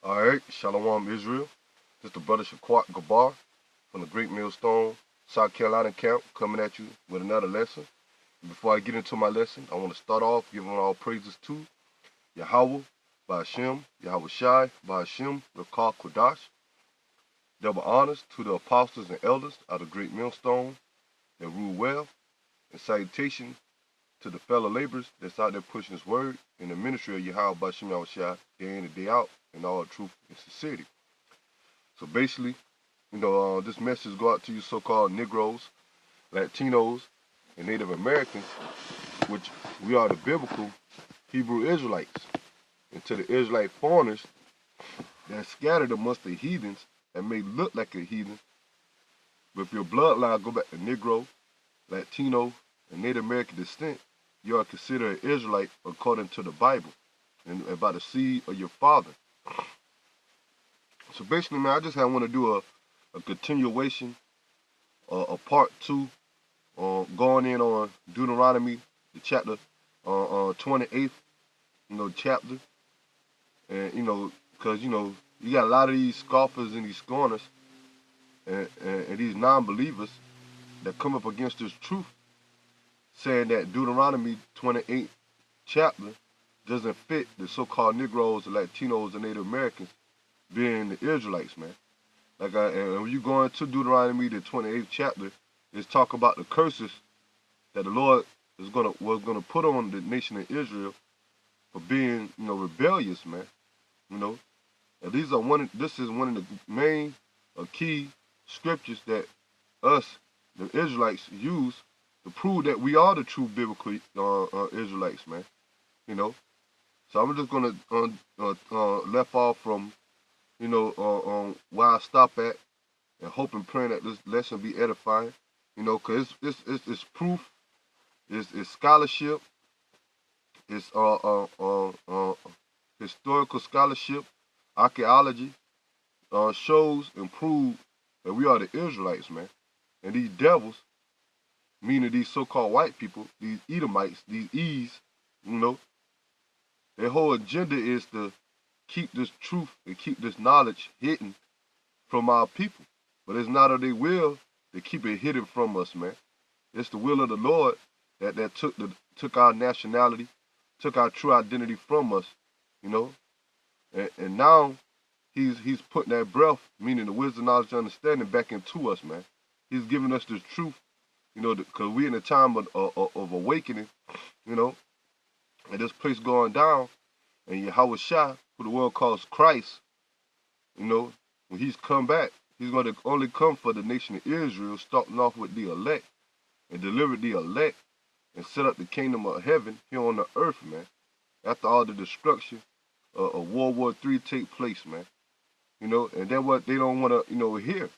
Alright, Shalom Israel. This is the brother Shaquat Gabar from the Great Millstone, South Carolina camp, coming at you with another lesson. Before I get into my lesson, I want to start off giving all praises to Yahweh, Ba'ashem, Yahweh Shai, Ba'ashem, Rakah Kodash. Double honors to the apostles and elders of the Great Millstone that rule well, and salutation to the fellow laborers that's out there pushing His word in the ministry of Yahweh Ba'ashem Yahweh Shai, day in and day out, in all truth and sincerity. So basically, this message go out to you so-called Negroes, Latinos, and Native Americans, which we are the biblical Hebrew Israelites, and to the Israelite foreigners that scattered amongst the heathens that may look like a heathen, but if your bloodline go back to Negro, Latino, and Native American descent, you are considered an Israelite according to the Bible and by the seed of your father. So basically, man, I just want to do a continuation, a part 2, going in on Deuteronomy, the chapter 28th, chapter. And, because, you got a lot of these scoffers and these scorners and these non-believers that come up against this truth, saying that Deuteronomy 28 chapter doesn't fit the so-called Negroes, Latinos, and Native Americans being the Israelites, man. And when you go into Deuteronomy, the 28th chapter, it's talk about the curses that the Lord was gonna put on the nation of Israel for being, rebellious, man. And this is one of the main key scriptures that us, the Israelites, use to prove that we are the true biblical Israelites, man. So I'm just gonna left off from where I stop at, and hope and praying that this lesson be edifying. Cause it's proof, it's scholarship, it's historical scholarship, archaeology, shows and prove that we are the Israelites, man. And these devils, meaning these so-called white people, these Edomites, these E's, their whole agenda is to keep this truth and keep this knowledge hidden from our people. But it's not of their will to keep it hidden from us, man. It's the will of the Lord that took our nationality, took our true identity from us, And now he's putting that breath, meaning the wisdom, knowledge, and understanding, back into us, man. He's giving us this truth, because we're in a time of awakening, and this place going down, and Yahweh Shai, who the world calls Christ, when he's come back, he's going to only come for the nation of Israel, starting off with the elect, and deliver the elect, and set up the kingdom of heaven here on the earth, man. After all the destruction of World War III take place, man. And that's what they don't want to, hear.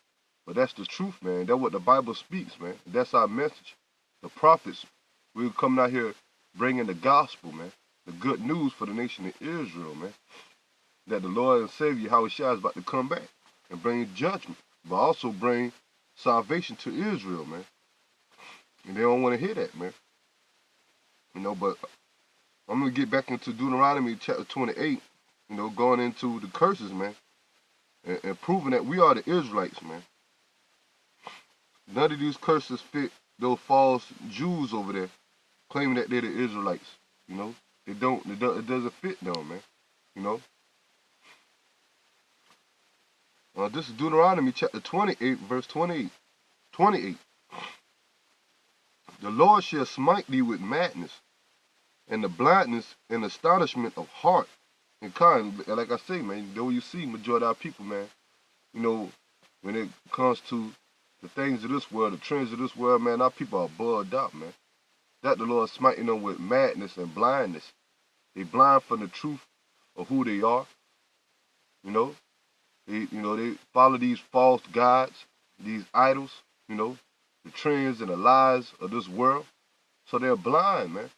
But that's the truth, man. That's what the Bible speaks, man. That's our message. The prophets, we're coming out here bringing the gospel, man. The good news for the nation of Israel, man. That the Lord and Savior, Yahweh Shai, is about to come back and bring judgment, but also bring salvation to Israel, man. And they don't want to hear that, man. But I'm going to get back into Deuteronomy chapter 28, going into the curses, man, and proving that we are the Israelites, man. None of these curses fit those false Jews over there, claiming that they're the Israelites, It doesn't fit them, man, This is Deuteronomy chapter 28, verse 28. The Lord shall smite thee with madness, and the blindness and astonishment of heart and kind. Like I say, man, though you see majority of our people, man, when it comes to the things of this world, the trends of this world, man, our people are bugged out, man. That the Lord smiting them with madness and blindness. They blind from the truth of who they are. They follow these false gods, these idols, the trends and the lies of this world. So they're blind, man.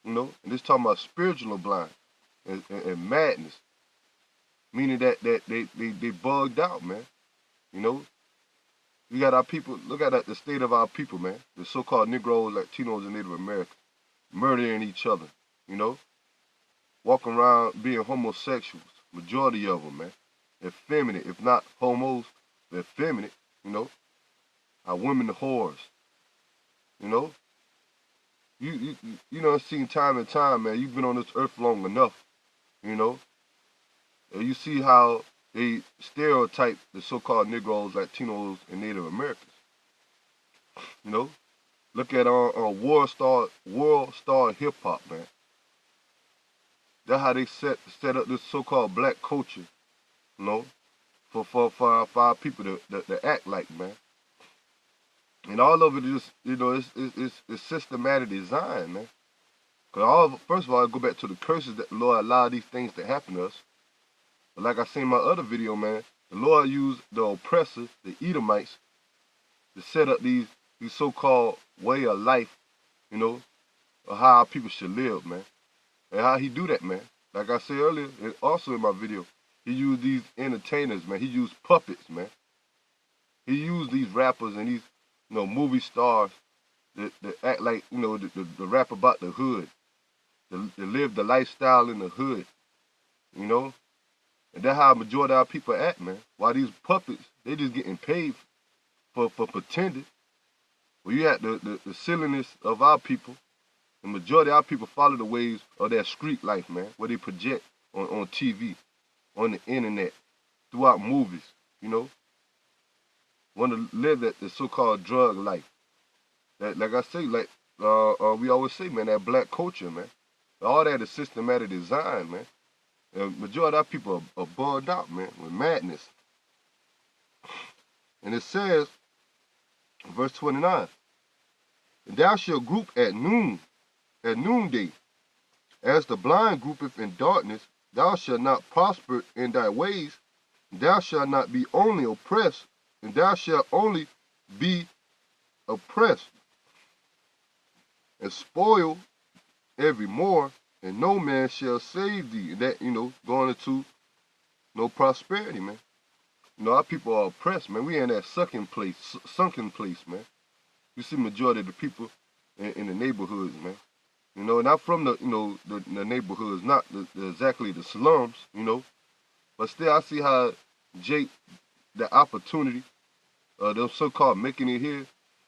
And this talking about spiritual blind and madness. Meaning that they bugged out, man. We got our people, look at the state of our people, man. The so-called Negroes, Latinos, and Native Americans murdering each other, walking around being homosexuals, Majority of them, man. Effeminate, if not homos, they're effeminate, you know. Our women the whores, you know. You know, seen time and time, man. You've been on this earth long enough, you know. And you see how they stereotype the so-called Negroes, Latinos, and Native Americans. You know, look at world star hip hop, man. That's how they set up this so-called black culture, you know, for our people to act like, man. And all of it is, you know, it's systematic design, man. Cause first of all, I go back to the curses that the Lord allowed these things to happen to us. But like I said in my other video, man, the Lord used the oppressors, the Edomites, to set up these so-called way of life, you know, of how our people should live, man. And how he do that, man. Like I said earlier, and also in my video, he used these entertainers, man. He used puppets, man. He used these rappers and these, you know, movie stars that act like, you know, the rap about the hood, to live the lifestyle in the hood, you know. And that's how a majority of our people act, man. While these puppets, they just getting paid for pretending. Well, you had the silliness of our people. The majority of our people follow the ways of that street life, man, where they project on TV, on the internet, throughout movies, you know. Want to live the so-called drug life. That, like I say, like we always say, man, that black culture, man. All that is systematic design, man. And majority of our people are bugged out, man, with madness. And it says, verse 29, and thou shalt group at noonday, as the blind groupeth in darkness, thou shalt not prosper in thy ways, thou shalt not be only oppressed, and thou shalt only be oppressed, and spoil every more, and no man shall save thee. And that, you know, going into no prosperity, man. You know, our people are oppressed, man. We in that sunken place, man. You see majority of the people in the neighborhoods, man. You know, not from the, you know, the neighborhoods, not exactly the slums, you know. But still, I see how Jake, the opportunity, them so-called making it here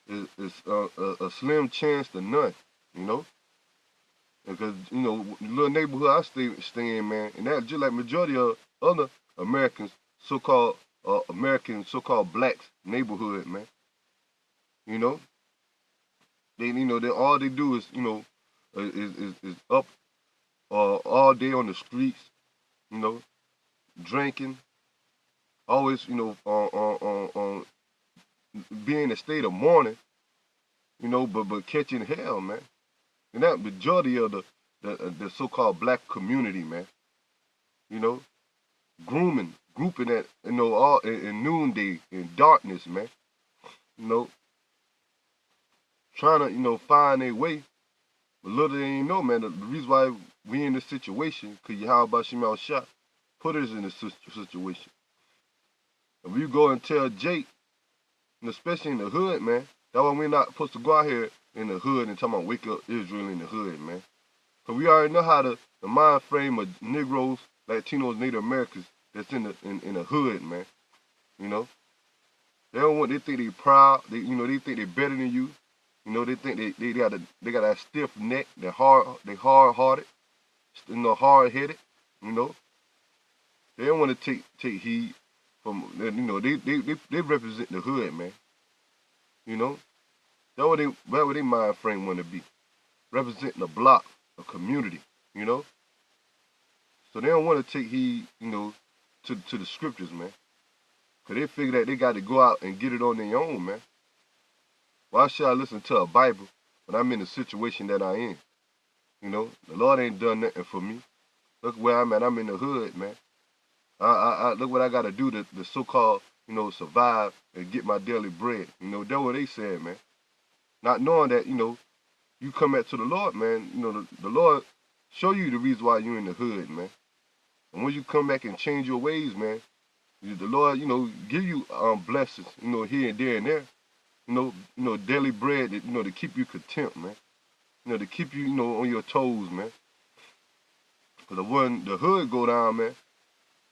is a slim chance to none, you know. Because, you know, the little neighborhood I stay in, man, and that's just like majority of other Americans, so-called American, so-called blacks neighborhood, man. You know, all they do is, you know, is up all day on the streets, you know, drinking, always, you know, being in a state of mourning, you know, but catching hell, man. And that majority of the so-called black community, man, you know, grouping at, you know, all in noonday, in darkness, man, you know, trying to, you know, find their way. But little they ain't know, man, the reason why we in this situation, because Yahweh Shemal Shah put us in this situation. If you go and tell Jake, and especially in the hood, man, that's why we're not supposed to go out here in the hood and talking about wake up Israel in the hood, man. Because we already know how the mind frame of Negroes, Latinos, Native Americans that's in the hood, man. You know? They think they proud, you know, they think they're better than you. You know, they think they got that stiff neck, they hard-hearted, you know, hard-headed, you know. They don't want to take heed from, you know, they represent the hood, man. You know? That's what they mind frame want to be. Representing a block, a community, you know? So they don't want to take heed, you know, to the scriptures, man. Because they figure that they got to go out and get it on their own, man. Why should I listen to a Bible when I'm in the situation that I in? You know, the Lord ain't done nothing for me. Look where I'm at. I'm in the hood, man. I look what I got to do to so-called, you know, survive and get my daily bread. You know, that's what they said, man. Not knowing that, you know, you come back to the Lord, man. You know, the Lord show you the reason why you're in the hood, man. And when you come back and change your ways, man, the Lord, you know, give you blessings, you know, here and there and there. You know, daily bread, you know, to keep you content, man. You know, to keep you, you know, on your toes, man. Because the hood go down, man,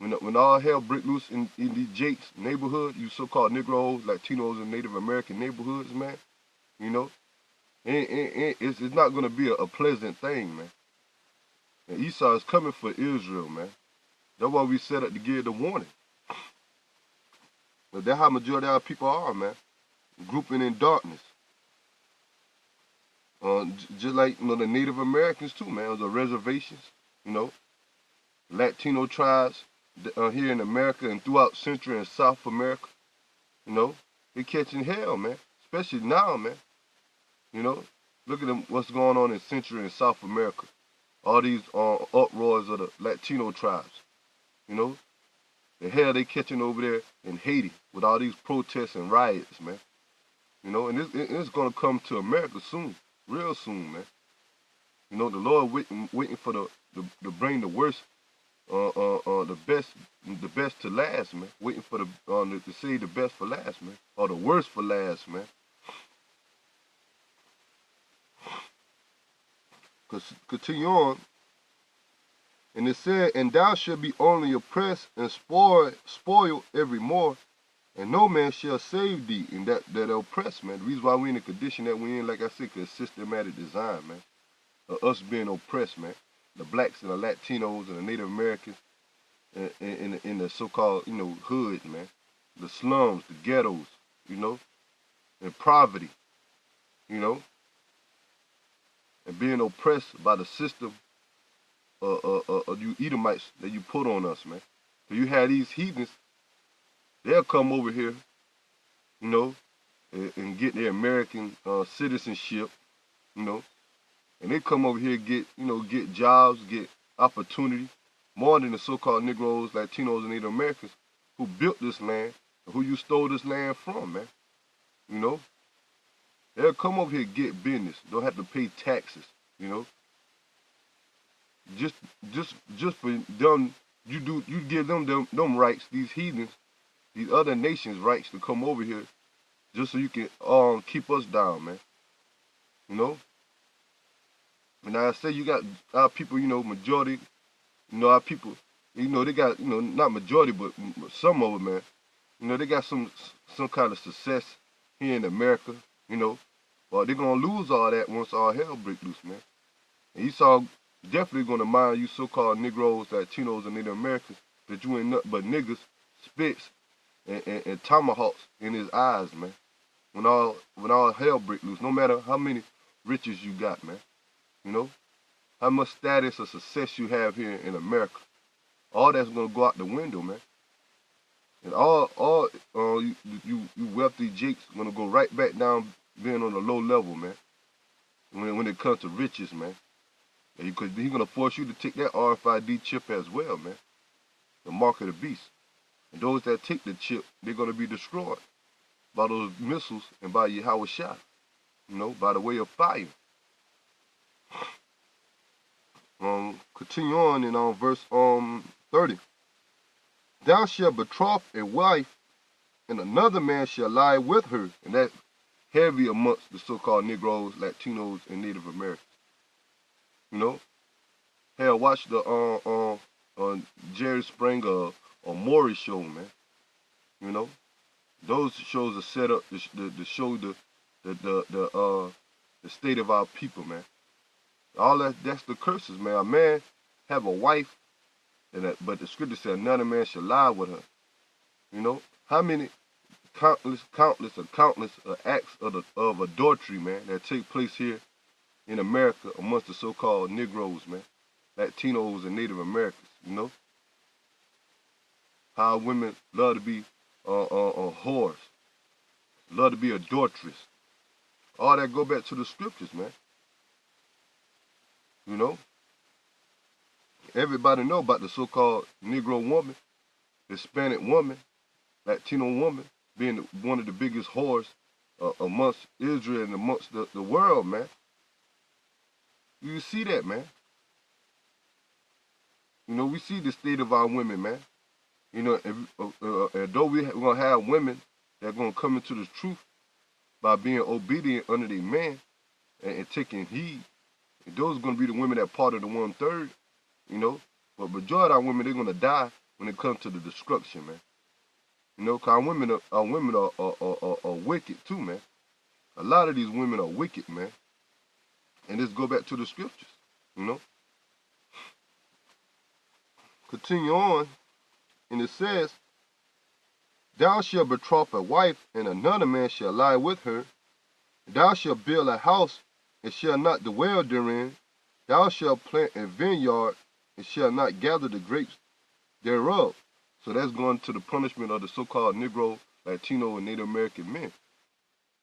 When all hell break loose in these Jakes neighborhood, you so-called Negroes, Latinos, and Native American neighborhoods, man, you know, it's not going to be a pleasant thing, man. And Esau is coming for Israel, man. That's why we set up to give the warning. But that's how majority of our people are, man. Grouping in darkness. Just like, the Native Americans too, man. The reservations, Latino tribes here in America and throughout Central and South America, they catching hell, man. Especially now, man. Look at them, what's going on in Central and South America. All these uproars of the Latino tribes, the hell they catching over there in Haiti with all these protests and riots, man. And it's going to come to America soon, real soon, man. The Lord waiting for to bring the worst, the best to last, man. Waiting for to save the best for last, man, or the worst for last, man. Continue on, and it said, and thou shalt be only oppressed and spoiled evermore, and no man shall save thee in that oppressed, man. The reason why we in the condition that we in, like I said, because systematic design, man. Us being oppressed, man. The blacks and the Latinos and the Native Americans in the so-called, hood, man. The slums, the ghettos, and poverty, and being oppressed by the system of you Edomites that you put on us, man. So you have these heathens, they'll come over here, and get their American citizenship, and they come over here get jobs, get opportunity, more than the so-called Negroes, Latinos, and Native Americans who built this land, who you stole this land from, man. They'll come over here and get business. Don't have to pay taxes, Just for them, you give them rights, these heathens, these other nations rights to come over here, just so you can keep us down, man. And I say you got our people, majority, our people, they got, not majority, but some of them, man. They got some kind of success here in America, but they're gonna lose all that once all hell break loose, man. And Esau definitely gonna mind you so-called Negroes, Latinos, and Native Americans that you ain't nothing but niggas, spits, and tomahawks in his eyes, man. When all hell break loose, no matter how many riches you got, man. How much status or success you have here in America, all that's gonna go out the window, man. And all you wealthy jakes gonna go right back down being on a low level, man. When it comes to riches, man. Because he's gonna force you to take that RFID chip as well, man. The mark of the beast. And those that take the chip, they're gonna be destroyed by those missiles and by Yahweh Shah, by the way of fire. Continue on in verse 30. Thou shalt betroth a wife, and another man shall lie with her, and that's heavy amongst the so-called Negroes, Latinos, and Native Americans. Hell, watch the Jerry Springer or Maury show, man. Those shows are set up to show the state of our people, man. All that's the curses, man. A man have a wife, but the scripture said another man shall lie with her. How many countless acts of adultery, man, that take place here in America amongst the so-called Negroes, man, Latinos and Native Americans, How women love to be whores, love to be adulterous. All that go back to the scriptures, man. Everybody know about the so-called Negro woman, Hispanic woman, Latino woman being one of the biggest whores amongst Israel and amongst the world, man. You see that, man. We see the state of our women, man. Though we're going to have women that are going to come into the truth by being obedient under their man and taking heed, and those are going to be the women that part of the 1/3, But majority of our women, they're going to die when it comes to the destruction, man. You know, 'cause our women are wicked too, man. A lot of these women are wicked, man. And let's go back to the scriptures, you know. Continue on, and it says, thou shalt betroth a wife, and another man shall lie with her. Thou shalt build a house, and shall not dwell therein. Thou shalt plant a vineyard, and shall not gather the grapes thereof. So that's going to the punishment of the so-called Negro, Latino, and Native American men.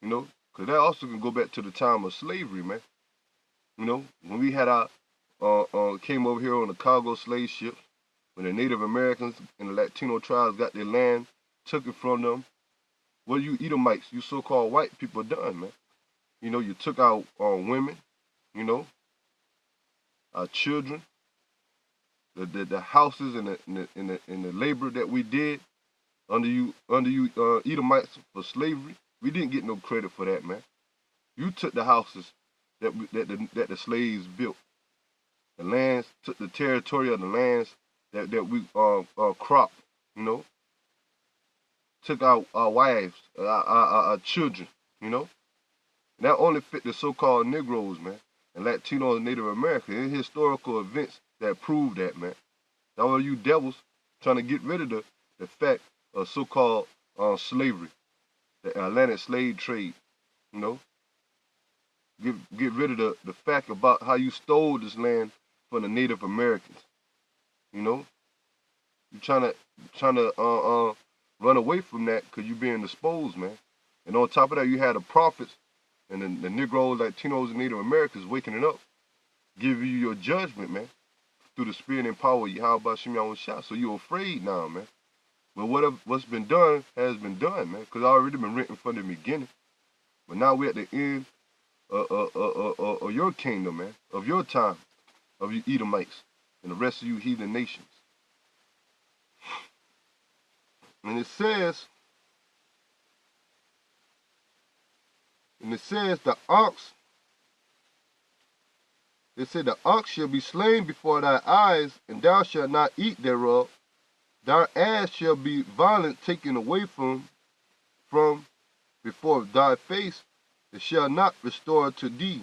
You know, because that also can go back to the time of slavery, man. You know, when we had our came over here on the cargo slave ships, when the Native Americans and the Latino tribes got their land, took it from them. What you Edomites, you so-called white people done, man? You know, you took our women, you know, our children, the houses and the labor that we did under you Edomites for slavery. We didn't get no credit for that, man. You took the houses that the slaves built, the lands, took the territory of the lands that we cropped, you know. Took our wives, our children, you know. And that only fit the so-called Negroes, man, and Latinos and Native Americans. And historical events that prove that, man. Now all you devils trying to get rid of the fact of so-called slavery, the Atlantic slave trade, you know. Get rid of the fact about how you stole this land from the Native Americans, you know. You trying to run away from that because you're being exposed, man. And on top of that, you had the prophets and the Negroes, Latinos, and Native Americans waking it up, giving you your judgment, man, through the spirit and power of Yahweh Shem Yahweh Shah. So you're afraid now, man. But what's been done has been done, man, because already been written from the beginning. But now we're at the end of your kingdom, man, of your time, of you Edomites and the rest of you heathen nations. And it says the ox, it said the ox shall be slain before thy eyes, and thou shalt not eat thereof. Thy ass shall be violent taken away from before thy face, it shall not restore to thee.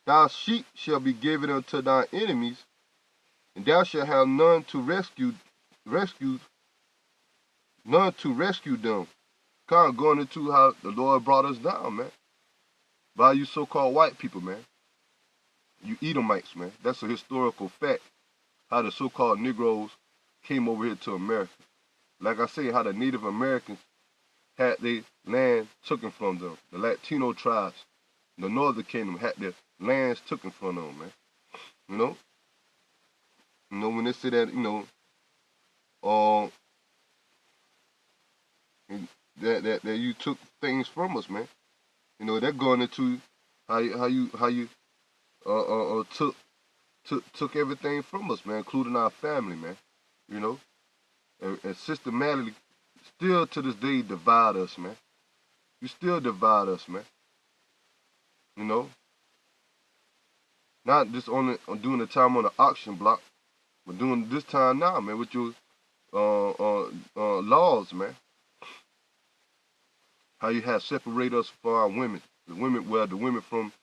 Thy sheep shall be given unto thy enemies, and thou shalt have none to rescue them. Kind of going into how the Lord brought us down, man. By you so-called white people, man. You Edomites, man. That's a historical fact. How the so-called Negroes came over here to America. Like I say, how the Native Americans had their land taken from them. The Latino tribes, the Northern Kingdom had their lands taken from them, man. You know? You know, when they say that, you know, that you took things from us, man. You know, they're going into how you took everything from us, man, including our family, man. You know, and systematically, still to this day, divide us, man. You still divide us, man. You know, not just only during the time on the auction block, but doing this time now, man, with your laws, man. How you have separated us from our women, the women from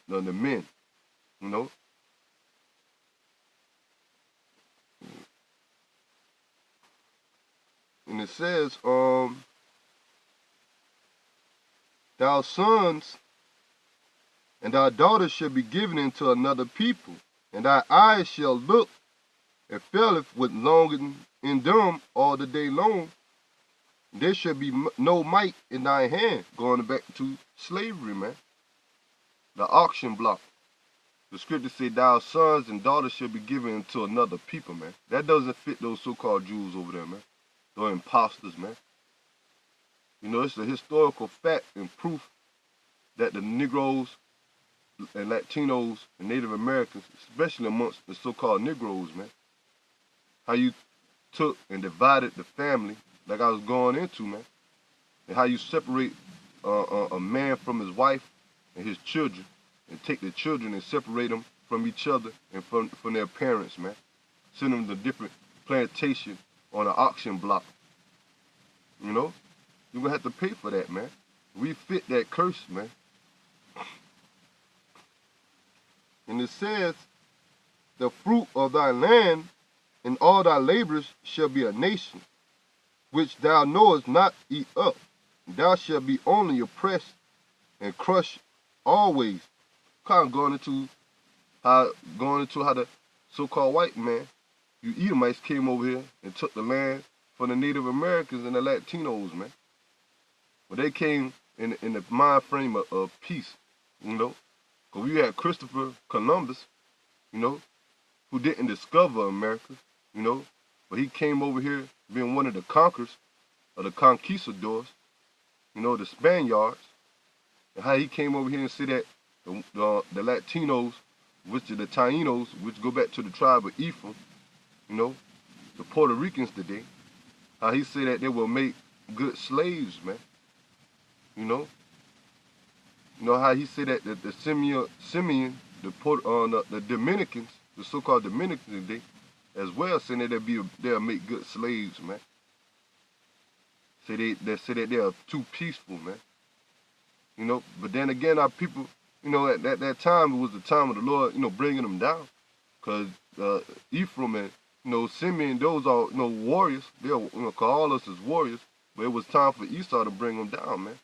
the men, you know. And it says, thy sons and thy daughters shall be given into another people, and thy eyes shall look and faileth with longing in them all the day long. There shall be no might in thy hand, going back to slavery, man. The auction block. The scripture say, thy sons and daughters shall be given into another people, man. That doesn't fit those so-called Jews over there, man. They're imposters, man. You know, it's a historical fact and proof that the Negroes and Latinos and Native Americans, especially amongst the so-called Negroes, man, how you took and divided the family, like I was going into, man, and how you separate a man from his wife and his children, and take the children and separate them from each other and from their parents, man. Send them to different plantation on an auction block. You know, you're going to have to pay for that, man. We fit that curse, man. And it says, the fruit of thy land and all thy labors shall be a nation, which thou knowest not eat up. Thou shalt be only oppressed and crushed always. Kind of going into how the so-called white man, you Edomites, came over here and took the land from the Native Americans and the Latinos, man. But they came in the mind frame of peace, you know. Because we had Christopher Columbus, you know, who didn't discover America, you know, but he came over here being one of the conquerors, or the conquistadors, you know, the Spaniards, and how he came over here and said that the Latinos, which are the Tainos, which go back to the tribe of Ephraim, you know, the Puerto Ricans today, how he said that they will make good slaves, man, you know. You know how he said that the Simeon, the Dominicans, the so-called Dominicans today, as well, saying that they'll make good slaves, man. They say that they are too peaceful, man. You know, but then again, our people, you know, at that time, it was the time of the Lord, you know, bringing them down. Because Ephraim and, you know, Simeon, those are, you know, warriors. They'll, you know, call us as warriors. But it was time for Esau to bring them down, man.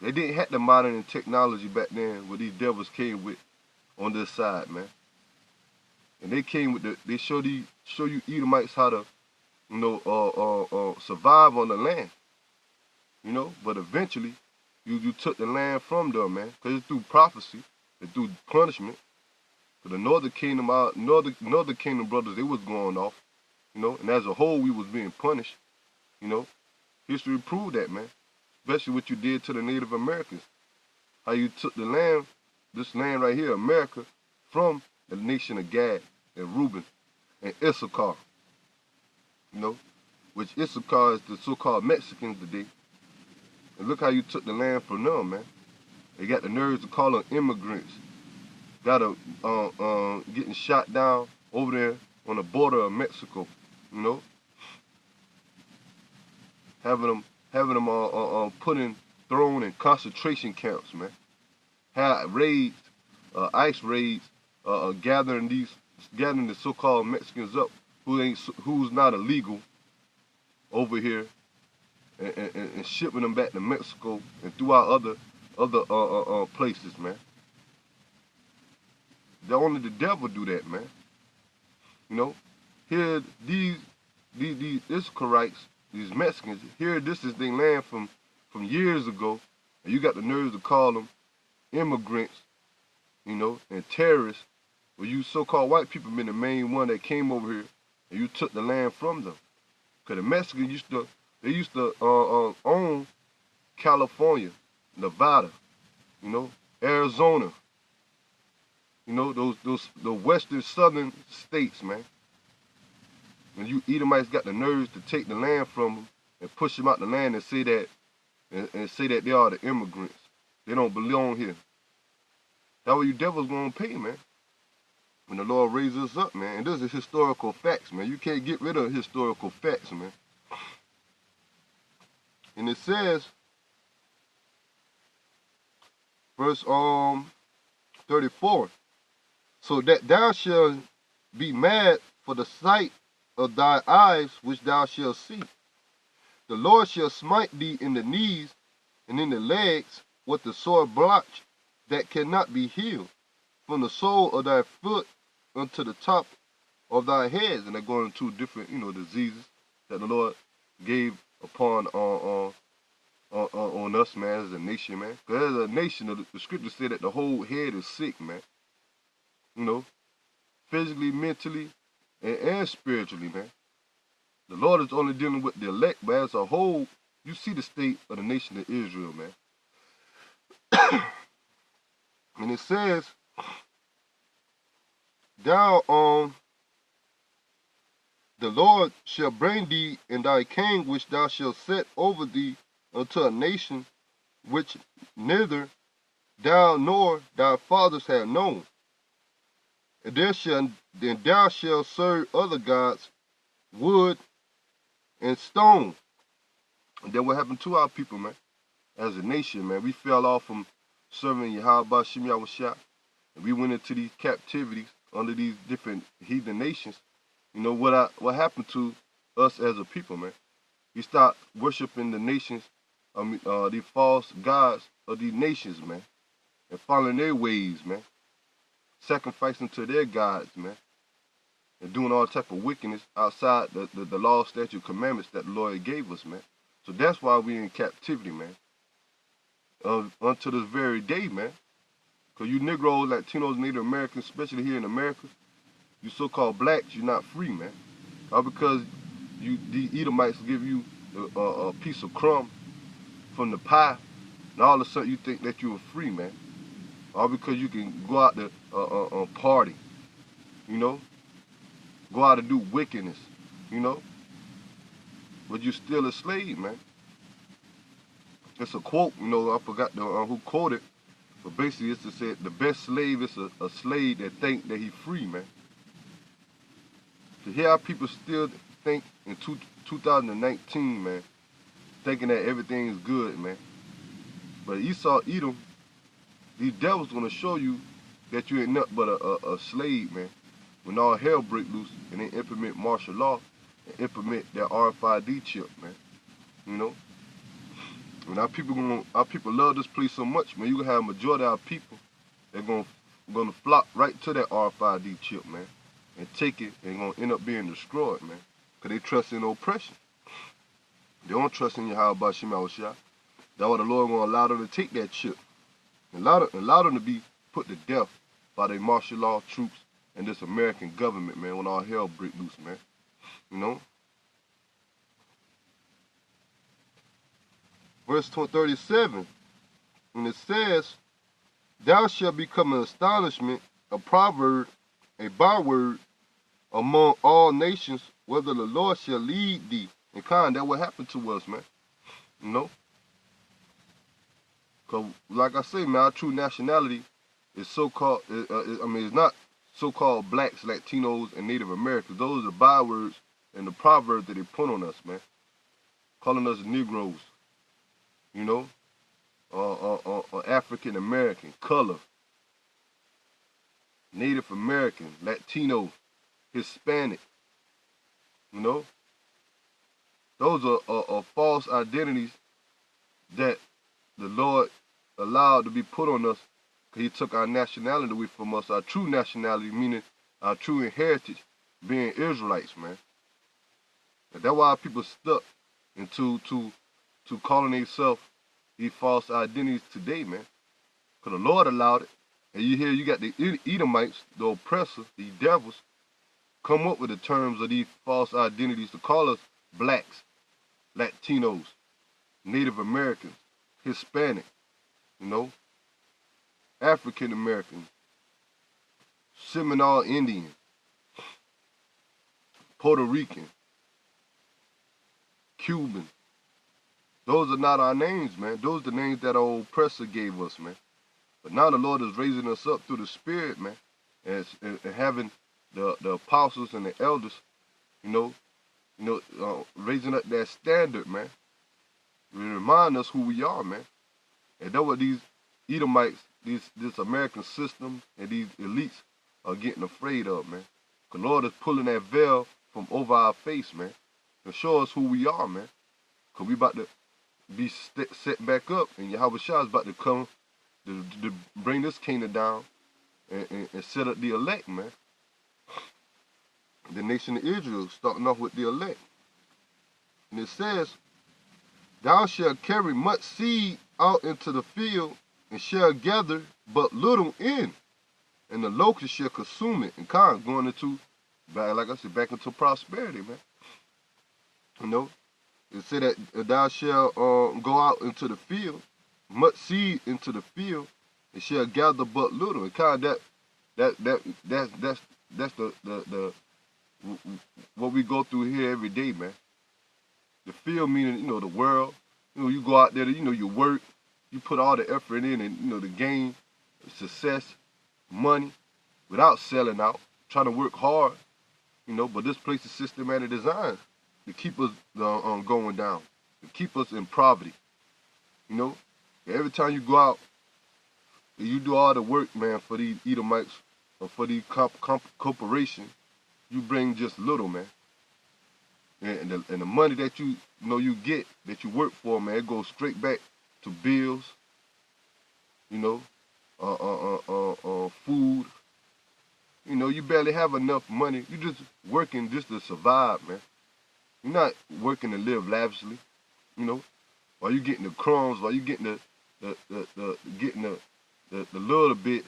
They didn't have the modern technology back then what these devils came with on this side, man. And they came with they show you Edomites how to, you know, survive on the land. You know, but eventually you took the land from them, man. Because it's through prophecy and through punishment. So the northern kingdom brothers, they was going off, you know, and as a whole we was being punished, you know. History proved that, man. Especially what you did to the Native Americans. How you took the land, this land right here, America, from the nation of Gad and Reuben and Issachar. You know, which Issachar is the so-called Mexicans today. And look how you took the land from them, man. They got the nerves to call them immigrants. Got them getting shot down over there on the border of Mexico, you know. Having them thrown in concentration camps, man. Had raids, ICE raids, gathering the so-called Mexicans up who's not illegal over here, and shipping them back to Mexico and throughout other places, man. Only the devil do that, man. You know, here these Israelites, these Mexicans, here this is their land from years ago, and you got the nerves to call them immigrants, you know, and terrorists. Well, you so-called white people been the main one that came over here, and you took the land from them. Cause the Mexicans used to own California, Nevada, you know, Arizona, you know, the western southern states, man. When you Edomites got the nerves to take the land from them and push them out the land and say that they are the immigrants. They don't belong here. That's what you devils gonna pay, man. When the Lord raises us up, man. And this is historical facts, man. You can't get rid of historical facts, man. And it says, verse 34, so that thou shalt be mad for the sight of thy eyes which thou shalt see. The Lord shall smite thee in the knees and in the legs with the sore blotch that cannot be healed, from the sole of thy foot unto the top of thy heads. And they're going into different, you know, diseases that the Lord gave upon on us, man, as a nation, man. Because as a nation, the scripture said that the whole head is sick, man. You know, physically, mentally, and spiritually, man. The Lord is only dealing with the elect, but as a whole, you see the state of the nation of Israel, man. And it says, thou the Lord shall bring thee and thy king which thou shalt set over thee unto a nation which neither thou nor thy fathers have known. And then thou shalt serve other gods, wood and stone. And then what happened to our people, man? As a nation, man, we fell off from serving Yahweh Shem Yahushua, and we went into these captivities under these different heathen nations. You know what happened to us as a people, man? We start worshiping the nations, these false gods of these nations, man, and following their ways, man, sacrificing to their gods, man, and doing all type of wickedness outside the law, statute, commandments that the Lord gave us, man. So that's why we're in captivity, man, until this very day, man. Because you Negroes, Latinos, Native Americans, especially here in America, you so-called blacks, you're not free, man. All because the Edomites give you a piece of crumb from the pie, and all of a sudden you think that you are free, man. All because you can go out to party, you know, go out and do wickedness, you know, but you're still a slave, man. It's a quote, you know, I forgot who quoted, but basically it's to say the best slave is a slave that think that he's free, man. To hear how people still think in 2019, man, thinking that everything is good, man. But Esau, Edom, these devils gonna show you that you ain't nothing but a slave, man. When all hell break loose and they implement martial law and implement that RFID chip, man. You know? And our people love this place so much, man. You gonna have a majority of our people that gonna flock right to that RFID chip, man, and take it and gonna end up being destroyed, man. Cause they trust in oppression. They don't trust in Yahweh Shem Yahushua. That's why the Lord gonna allow them to take that chip. And allow them to be put to death by the martial law troops and this American government, man, when all hell break loose, man. You know? Verse 37, when it says, thou shalt become an astonishment, a proverb, a byword among all nations, whether the Lord shall lead thee. And kind, that what happened to us, man. You know? Because, like I say, man, our true nationality is so-called, it's not so-called blacks, Latinos, and Native Americans. Those are the bywords and the proverbs that they put on us, man. Calling us Negroes, you know, African American, color, Native American, Latino, Hispanic, you know. Those are false identities that the Lord allowed to be put on us, because he took our nationality away from us, our true nationality, meaning our true heritage, being Israelites, man. And that's why people stuck into calling themselves these false identities today, man. Because the Lord allowed it. And you got the Edomites, the oppressors, these devils, come up with the terms of these false identities to call us blacks, Latinos, Native Americans, Hispanic, you know, African American, Seminole Indian, Puerto Rican, Cuban. Those are not our names, man. Those are the names that our oppressor gave us, man. But now the Lord is raising us up through the Spirit, man, and having the apostles and the elders, raising up that standard, man. Remind us who we are, man. And that's what these Edomites, this American system, and these elites are getting afraid of, man. The Lord is pulling that veil from over our face, man, to show us who we are, man. Because we about to be set back up, and Yahweh Shah is about to come to bring this kingdom down and set up the elect, man. The nation of Israel, starting off with the elect. And it says, thou shalt carry much seed out into the field, and shall gather but little in, and the locust shall consume it. And kind of going into, like I said, back into prosperity, man. You know, it said that thou shalt go out into the field, much seed into the field, and shall gather but little. And kind of that's the what we go through here every day, man. The field meaning, the world. You go out there, you work, you put all the effort in, and the gain, success, money, without selling out, trying to work hard, but this place is systematic design to keep us going down, to keep us in poverty, you know. Every time you go out, you do all the work, man, for these Edomites or for these corporations, you bring just little, man. And the money that you get, that you work for, man, it goes straight back to bills, food. You barely have enough money. You just working just to survive, man. You're not working to live lavishly, while you getting the crumbs, while you getting the little bit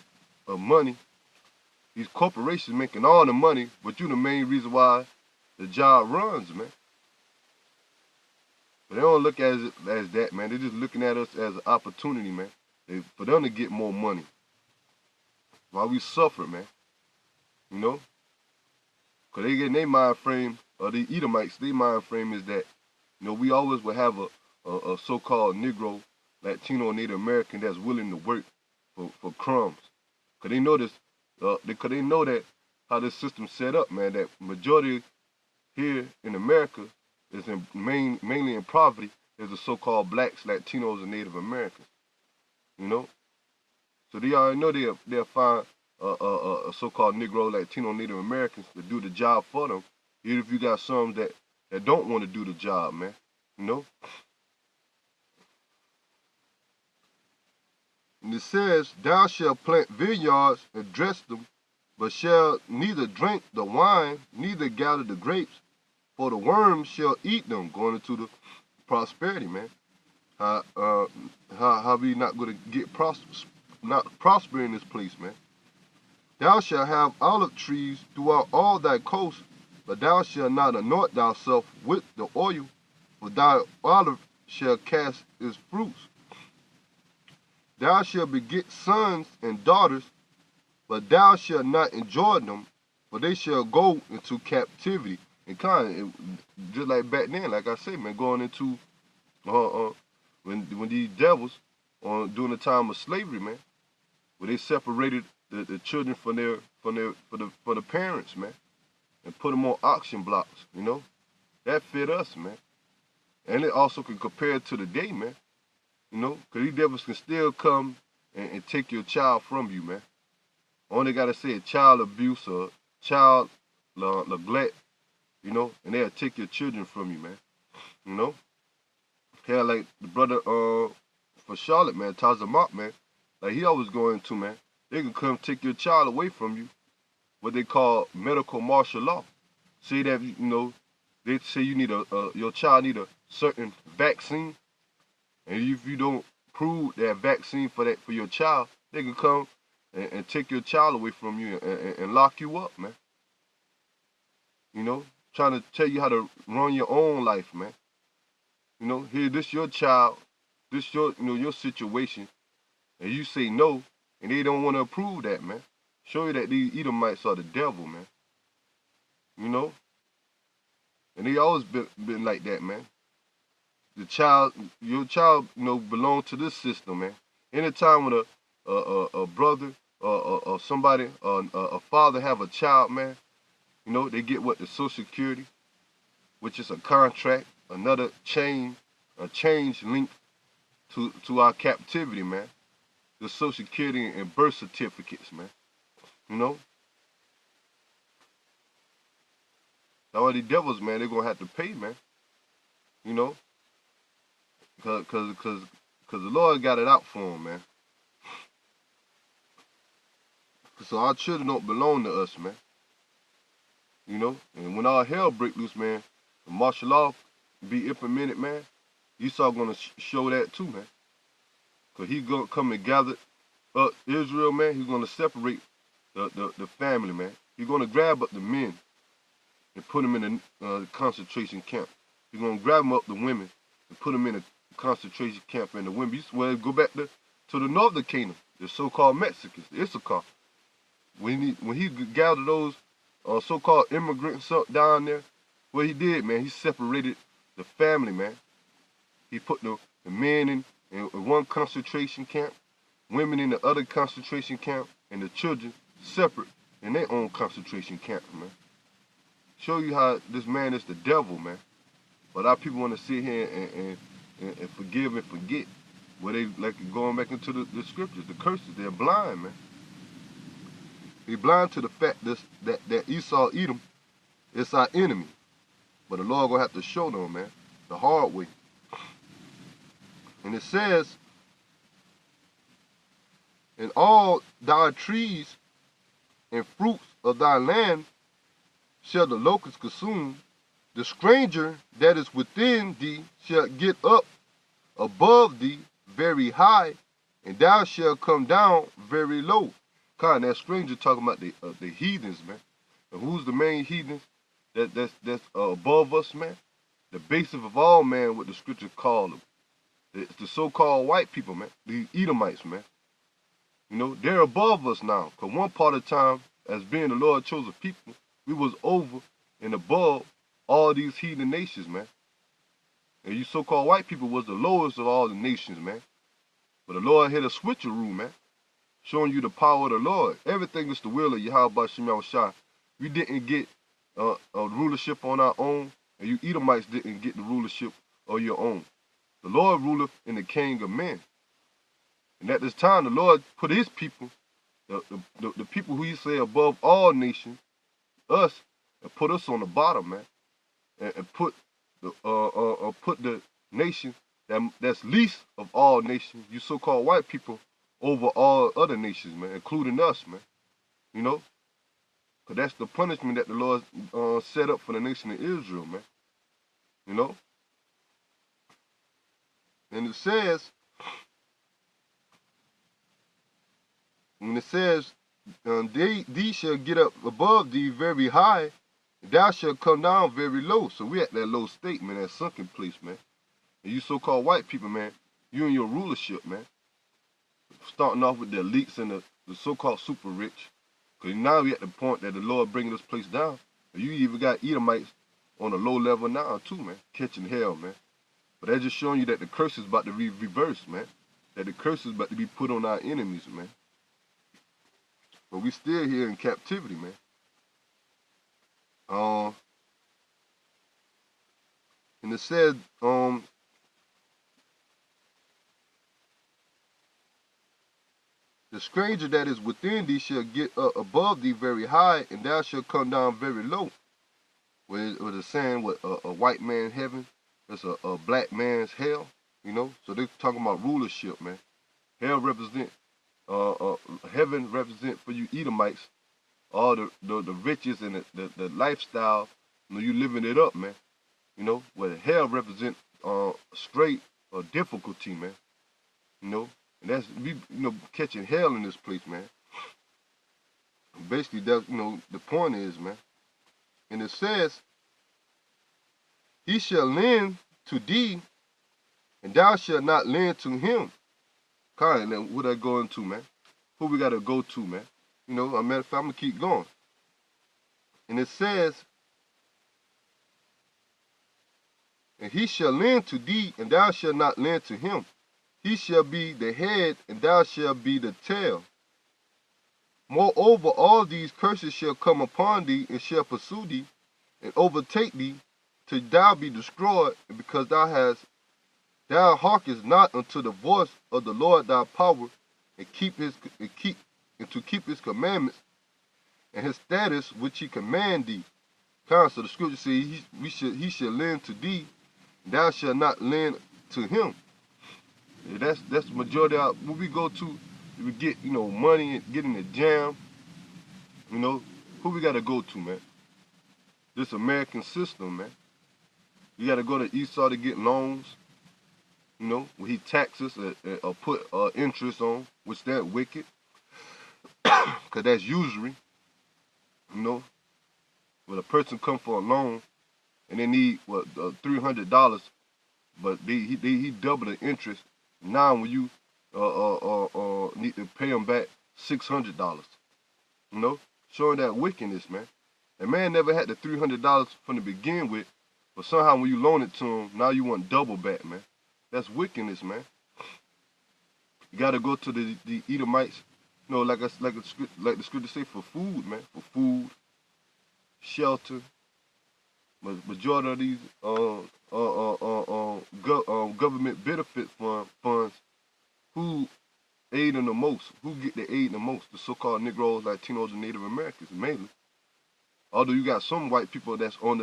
of money. These corporations making all the money, but you the main reason why the job runs, man. But they don't look at it as that, man. They're just looking at us as an opportunity, man, for them to get more money. While we suffer, man. Because they get in their mind frame, or the Edomites, their mind frame is that, we always will have a so-called Negro, Latino, Native American that's willing to work for crumbs. Because they know this, because they know that how this system's set up, man, that majority here in America is mainly in poverty is the so-called blacks, Latinos, and Native Americans. So they already know they'll find a so-called Negro, Latino, Native Americans to do the job for them, even if you got some that don't want to do the job, man. And it says, thou shalt plant vineyards and dress them, but shall neither drink the wine, neither gather the grapes, for the worms shall eat them, going into the prosperity, man. How we not going to get prosper in this place, man? Thou shalt have olive trees throughout all thy coast, but thou shalt not anoint thyself with the oil, for thy olive shall cast its fruits. Thou shalt beget sons and daughters, but thou shalt not enjoy them, for they shall go into captivity. And just like back then, like I say, man, going into when these devils during the time of slavery, man, where they separated the children for the parents, man, and put them on auction blocks, that fit us, man. And it also can compare to today, man, because these devils can still come and take your child from you, man. Only gotta say child abuse or child neglect, and they'll take your children from you, man. Hell, like the brother for Charlotte, man, Tazamak, man, like he always going to, man, they can come take your child away from you, what they call medical martial law. Say that, they say you need your child need a certain vaccine, and if you don't prove that vaccine for your child, they can come and take your child away from you and lock you up, man. Trying to tell you how to run your own life, man. Here, this your child, this your situation, and you say no, and they don't want to approve that, man. Show you that these Edomites are the devil, man. And they always been like that, man. Your child, belong to this system, man. Anytime when a brother or somebody, a father have a child, man, they get what? The Social Security, which is a contract, another change linked to our captivity, man. The Social Security and birth certificates, man. All these devils, man, they're gonna have to pay, man. Cause the Lord got it out for them, man. So our children don't belong to us, man. And when all hell break loose, man, the martial law be implemented, man, Esau gonna show that too, man. Cause he gonna come and gather up Israel, man. He's gonna separate the family, man. He's gonna grab up the men and put them in a concentration camp. He's gonna grab them up the women and put them in a concentration camp. And the women, go back to the northern kingdom, the so-called Mexicans, the Issachar. When he gathered those so-called immigrants up down there, what he did, man, he separated the family, man. He put the men in one concentration camp, women in the other concentration camp, and the children separate in their own concentration camp, man. Show you how this man is the devil, man. But our people want to sit here and forgive and forget. Where they like going back into the scriptures, the curses. They're blind, man. They're blind to the fact that Esau, Edom, is our enemy. But the Lord gonna have to show them, man, the hard way. And it says, "And all thy trees and fruits of thy land shall the locust consume. The stranger that is within thee shall get up above thee very high, and thou shalt come down very low." Kind of that stranger talking about the heathens, man. And who's the main heathens that's above us, man? The basis of all, man, what the scripture call them. It's the so-called white people, man. The Edomites, man. You know, they're above us now. Because one part of the time, as being the Lord chosen people, we was over and above all these heathen nations, man. And you so-called white people was the lowest of all the nations, man. But the Lord hit a switcheroo, man. Showing you the power of the Lord. Everything is the will of Yahweh Shem Yahushua. We didn't get a rulership on our own, and you Edomites didn't get the rulership of your own. The Lord ruleth in the king of men. And at this time, the Lord put his people, the people who he say above all nations, us, and put us on the bottom, man. And put the nation that's least of all nations, you so-called white people, over all other nations, man, including us, man. You know? Because that's the punishment that the Lord set up for the nation of Israel, man. You know? And it says, thee shall get up above thee very high, and thou shalt come down very low. So we at that low state, man, that sunken place, man. And you so-called white people, man, you and your rulership, man. Starting off with the elites and the so-called super rich. Because now we at the point that the Lord bringing this place down. And you even got Edomites on a low level now, too, man. Catching hell, man. But that's just showing you that the curse is about to be reversed, man. That the curse is about to be put on our enemies, man. But we still here in captivity, man. And it said, the stranger that is within thee shall get up above thee very high, and thou shalt come down very low. Where it's saying what a white man's heaven, it's a black man's hell, you know. So they're talking about rulership, man. Hell represent, heaven represent for you Edomites, all the riches and the lifestyle, you know, you living it up, man. You know, where hell represent straight difficulty, man. You know. And that's, we, you know, catching hell in this place, man. Basically, that's, you know, the point is, man. And it says, he shall lend to thee, and thou shalt not lend to him. Kind of, what I go into, man? Who we got to go to, man? You know, I'm going to keep going. And it says, and he shall lend to thee, and thou shalt not lend to him. He shall be the head, and thou shalt be the tail. Moreover, all these curses shall come upon thee, and shall pursue thee, and overtake thee, till thou be destroyed, and because thou hearkenest not unto the voice of the Lord thy power, and to keep his commandments, and his statutes which he command thee. So the scripture says, he shall lend to thee, and thou shalt not lend to him. That's the majority of when we go to, we get, you know, money and get in the jam, you know, who we got to go to, man? This American system, man. You got to go to Esau to get loans, you know, where he taxes or put interest on, which that's wicked, because that's usury, you know. When a person come for a loan and they need, what, $300, but he double the interest. Now when you need to pay them back $600, you know, showing that wickedness, man. That man never had the $300 from the begin with, but somehow when you loan it to him, now you want double back, man. That's wickedness, man. You got to go to the Edomites You know, like the scripture say, for food, man, for food, shelter. Majority of these government benefit funds, who aiding the most? Who get the aid the most? The so-called Negroes, Latinos, and Native Americans mainly. Although you got some white people that's on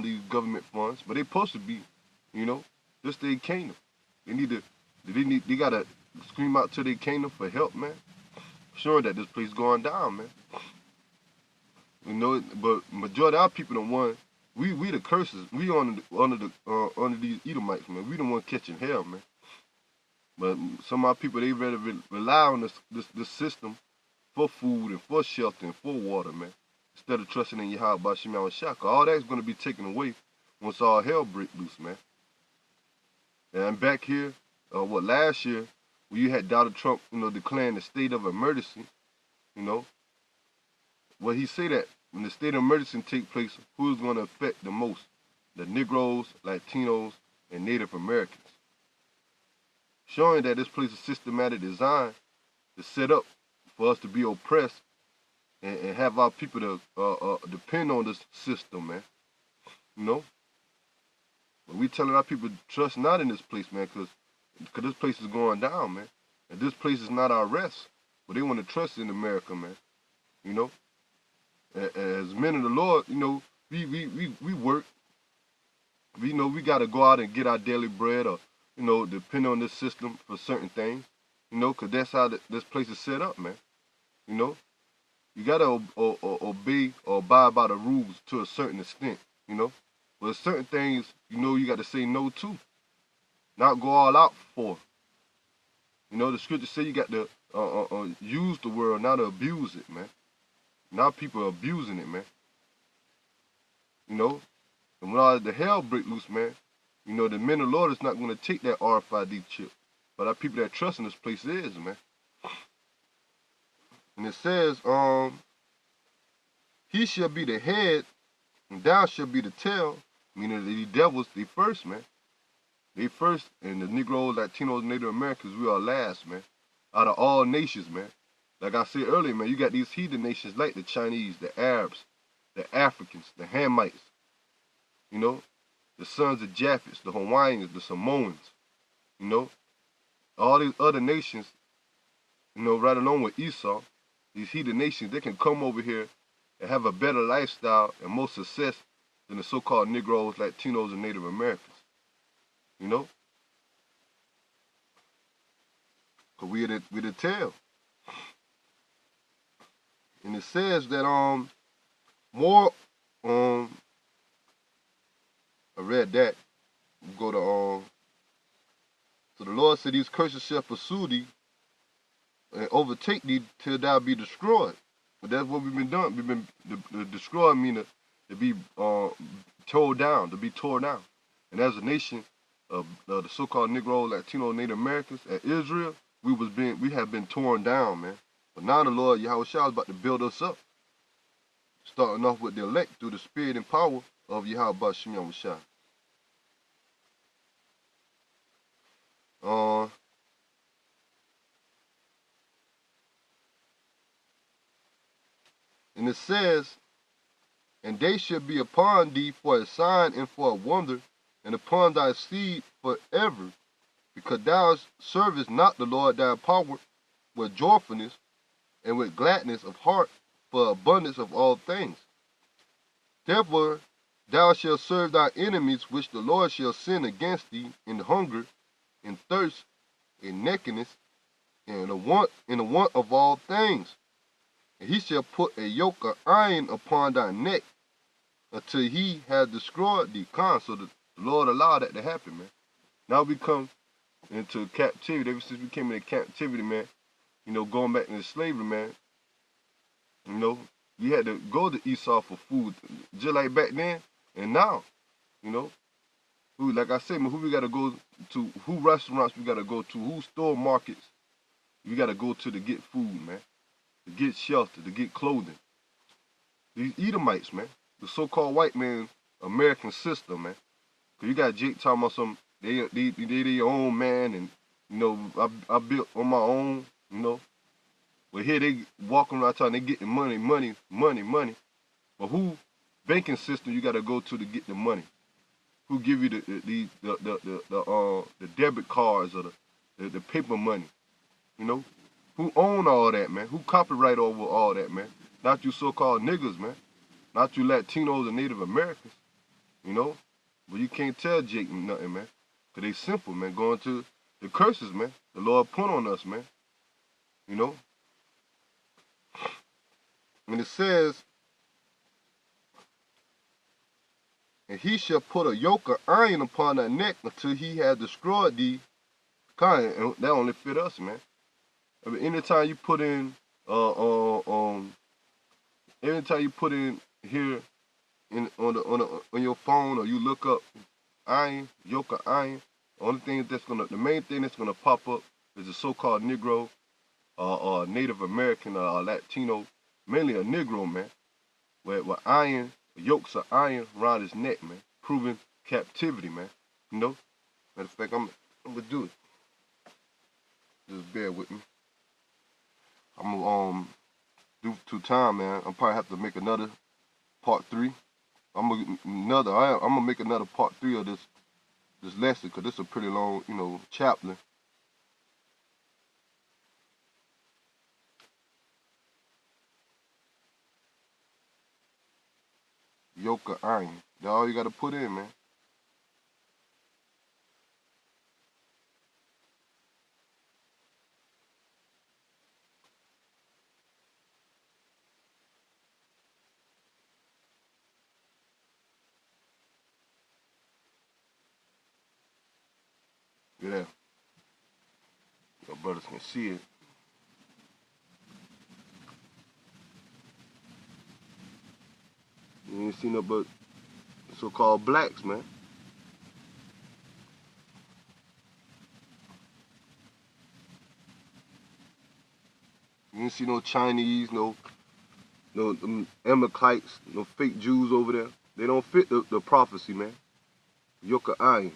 these government funds, but they supposed to be, you know, this their kingdom. They gotta scream out to their kingdom for help, man. Showing that this place going down, man. You know, but majority of our people don't want. We the curses. We under these Edomites, man. We the one catching hell, man. But some of our people, they rather rely on this system for food and for shelter and for water, man, instead of trusting in Yahweh by Shema Shaka. All that's going to be taken away once all hell break loose, man. And back here, last year, when you had Donald Trump, you know, declaring the state of emergency, you know, well, he say that when the state of emergency take place, who's going to affect the most? The Negroes, Latinos, and Native Americans. Showing that this place is systematic design to set up for us to be oppressed and have our people to depend on this system, man. You know? But we telling our people, trust not in this place, man, because this place is going down, man. And this place is not our rest. But they want to trust in America, man. You know? As men of the Lord, you know, we work. We know we got to go out and get our daily bread, or, you know, depend on this system for certain things. You know, because that's how this place is set up, man. You know, you got to obey or abide by the rules to a certain extent, you know. But certain things, you know, you got to say no to. Not go all out for. You know, the scripture say you got to use the word, not to abuse it, man. Now people are abusing it, man. You know, and when all the hell break loose, man, you know, the men of the Lord is not going to take that RFID chip. But our people that trust in this place is, man. And it says, he shall be the head, and thou shalt be the tail. Meaning the devils, they first, man. They first, and the Negroes, Latinos, Native Americans, we are last, man. Out of all nations, man. Like I said earlier, man, you got these heathen nations like the Chinese, the Arabs, the Africans, the Hamites, you know, the sons of Japheth, the Hawaiians, the Samoans, you know. All these other nations, you know, right along with Esau, these heathen nations, they can come over here and have a better lifestyle and more success than the so-called Negroes, Latinos, and Native Americans. You know? Because we're the tail. And it says that, I read that. Go to, so the Lord said, these curses shall pursue thee and overtake thee till thou be destroyed. But that's what we've been doing. We've been destroyed, meaning to be tore down, to be torn down. And as a nation of the so-called Negro, Latino, Native Americans, and Israel, we have been torn down, man. But now the Lord Yahweh Shah is about to build us up, starting off with the elect through the spirit and power of Yahweh Bashem Yahweh Shah. And it says, and they shall be upon thee for a sign and for a wonder, and upon thy seed forever, because thou servest not the Lord thy power with joyfulness and with gladness of heart for abundance of all things. Therefore thou shalt serve thy enemies, which the Lord shall send against thee in hunger, in thirst, in nakedness, and in the want of all things. And he shall put a yoke of iron upon thy neck until he has destroyed thee. So the Lord allowed that to happen, man. Now we come into captivity. Ever since we came into captivity, man, you know, going back into slavery, man, you know, we had to go to Esau for food, just like back then and now, you know. Like I said, man, who we got to go to, who restaurants we got to go to, who store markets we got to go to get food, man, to get shelter, to get clothing. These Edomites, man, the so-called white man American system, man. Because you got Jake talking about they their own man, and, you know, I built on my own. you know. But here they walking around talking, they getting money, money, money, money. But who banking system you got to go to get the money? Who give you the debit cards or the paper money? You know, who own all that, man? Who copyright over all that, man? Not you so-called niggas, man. Not you Latinos and Native Americans. You know, but you can't tell Jake nothing, man. Cause they simple, man. Going to the curses, man. The Lord put on us, man. You know. And it says, and he shall put a yoke of iron upon thy neck until he has destroyed thee. Kind, and that only fit us, man. I mean, anytime you put in, anytime you put in here on your phone, or you look up iron, yoke of iron, the main thing that's gonna pop up is the so-called Negro, or Native American, or Latino, mainly a Negro, man, with iron, yokes of iron around his neck, man, proving captivity, man. You know. Matter of fact, I'm gonna do it. Just bear with me. I'm gonna due to time, man. I'll probably have to make another part 3. I'm gonna make another part 3 of this lesson, because this is a pretty long, you know, chapter. Yoke of iron. That's all you gotta put in, man. Yeah. Your brothers can see it. You ain't seen no but so-called blacks, man. You ain't see no Chinese, no Amalekites, no fake Jews over there. They don't fit the prophecy, man. Yoke of iron.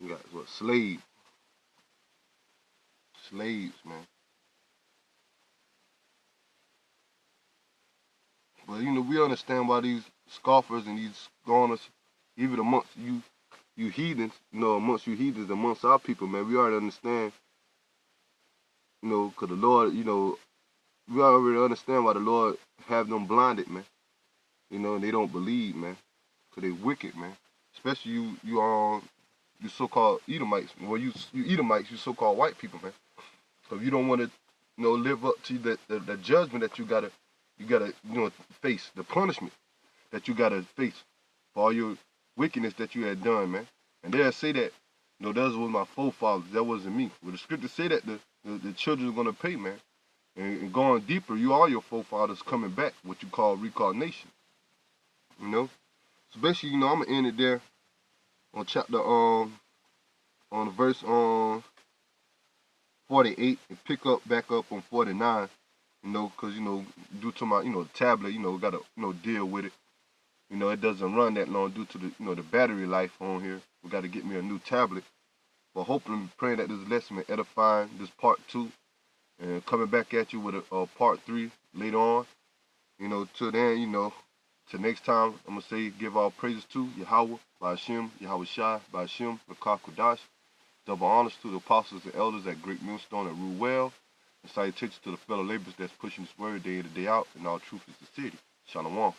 You got what? Slaves, man. But you know, we understand why these scoffers and these scorners, even amongst you heathens, you know, amongst our people, man, we already understand, you know, because the Lord, you know, we already understand why the Lord have them blinded, man. You know, and they don't believe, man, because they wicked, man. Especially you so-called Edomites. Well, you Edomites, you so-called white people, man. So if you don't want to, you know, live up to the judgment that you gotta, you know, face, the punishment that you gotta face for all your wickedness that you had done, man. And they'll say that, you know, those was my forefathers, that wasn't me. Well, the scriptures say that the children are gonna pay, man. And going deeper, you are your forefathers coming back, what you call reincarnation. You know? So basically, you know, I'm gonna end it there on chapter on the verse 48 and pick up back up on 49, you know, because, you know, due to my, you know, tablet, you know, got to, you know, deal with it. You know, it doesn't run that long due to the, you know, the battery life on here. We got to get me a new tablet. But hoping, praying that this lesson will edify this part 2 and coming back at you with a part 3 later on. You know, till then, you know, till next time, I'm going to say give all praises to Yahweh, by Hashem, Yahweh Shai, by Hashem, Rakah Kodash. Double honors to the apostles and elders at Great Millstone that rule well. And salutations to the fellow laborers that's pushing this word day in and day out. And all truth is the city. Shalom.